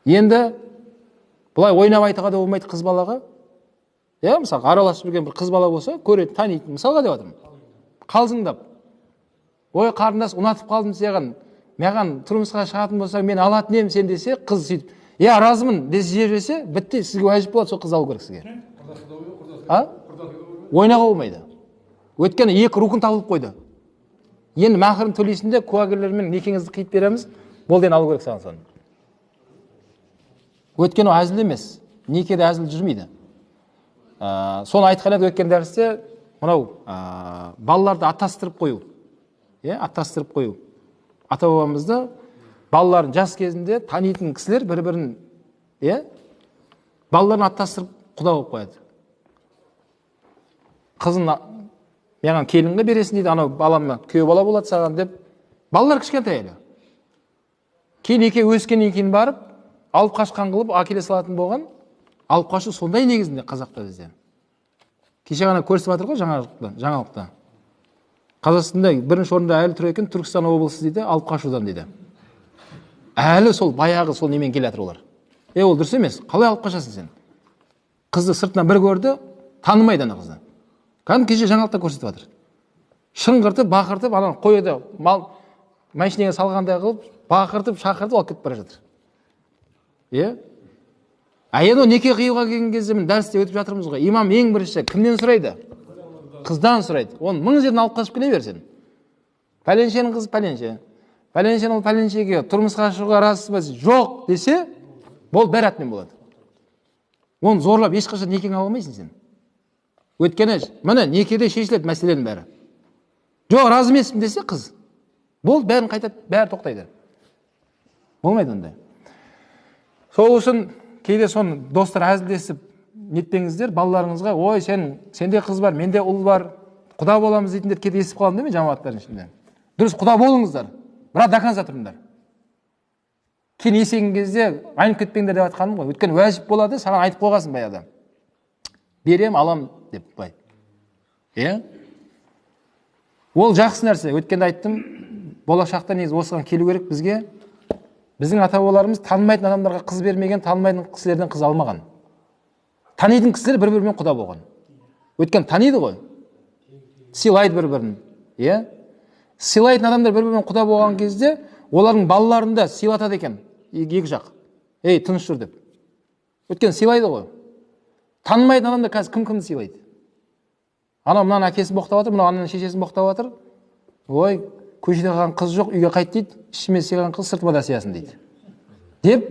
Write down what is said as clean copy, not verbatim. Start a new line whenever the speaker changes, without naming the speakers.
Енді бұлай ойнап айтуға да болмайды қыз балаға. Мысалы араласып жүрген бір қыз бала болса, көреді, таниды. Мысалға деп жатырмын. Қалжыңдап. Ой, қарындас, ұнатып қалдым саған. Маған тұрмысқа шығатын болсаң, мен алатын едім сен десе, қыз сөйтіп, разымын десе жіберсе, бітті, сізге уәжіп болады, сол қыз алу керек сізге. Ойнауға болмайды. Өйткені екі рукын табылып қойды. Енді махрын төлейсің де куәгерлермен некеңізді қиып береміз, болден алу керек саған соны. Өйткені әзіл емес, некеде әзіл жүрмейді. Соны айтқан еді өткен дәрісте, мынау балаларды аттастырып қою. Аттастырып қою. Ата-бабамызды балаларын жас кезінде танитын кісілер бір-бірін, балаларын аттастырып құда болып қояды. Қызын маған келінге бересің дейді, анау баламға күйеу бала болады саған деп. Балалар кішкентай әлі. Кейін екеуі өскеннен кейін барып, алып қашқан қылып әкеле салатын болған. Алып қашу сондай негізінде қазақта бізде. Кеше ғана көрсетіп жатыр ғой жаңалықта. Қазақстанда бірінші орында әлі тұр екен, Түркістан облысы дейді, алып қашудан дейді. Әлі сол баяғы сол немен келе жатыр олар. Ол дұрыс емес. Қалай алып қашасың сен? Қызды сыртынан бір көрді, танымайды ана қызды. Кеше жаңалықта көрсетіп жатыр. Шыңғыртып, бақыртып, ананы қойды, машинеге салғандай қылып, бақыртып, шақыртып алып кетіп бара жатыр. Енді неке қиюға келген кезде мен дәрісте өтіп жатырмыз ғой. Имам ең бірінші кімнен сұрайды? Қыздан сұрайды. Оны мың жерден алып қашып келе берсін. Пәленшенің қызы пәленше. Пәленшен ол пәленшеге тұрмысқа шығуға разысыз ба? Жоқ десе, бол бәратмен болады. Оны зорлап ешқашан некең ала алмайсың сен. Өйткені міне некеде шешіледі мәселенің бәрі. Жоқ, разы емеспін десе қыз. Бол бәрін қайтады, бәрі тоқтайды. Болмайды ондай. Сол үшін кейде соны достар әзілдесіп нетпеңіздер, балаларыңызға, ой, сенде қыз бар, менде ұл бар, құда боламыз дейтіндер кейде естіп қалдым деме жамағаттардың ішінде. Дұрыс, құда болыңыздар, бірақ до конца тұрыңдар. Кейін есейген кезде айнып кетпеңдер деп жатқаным ғой. Өйткені уәжіп болады, саған айтып қойғасын баяғыда. Берем, алам деп былай. Ол жақсы нәрсе. Өткенде айттым, болашақта негізі осыған келу керек бізге. Біздің ата-бабаларымыз танымайтын адамдарға қыз бермеген, танымайтын кісілерден қыз алмаған. Танитын кісілер бір-бірімен құда болған. Өйткені таниды ғой. Сыйлайды бір-бірін. Сыйлайтын адамдар бір-бірімен құда болған кезде олардың балаларын да сыйлатады екен. Екі жақ. Тыныш жүр деп. Өйткені сыйлайды ғой. Танымайтын адамдар қазір кім-кімді сыйлайды? Анау мынаны әкесін боқтап жатыр, мынау ананың шешесін боқтап жатыр. Ой, көшеде қалған қыз жоқ, үйге қайт дейді. Ішіме сыйған қыз сыртыма да сыясын дейді. Деп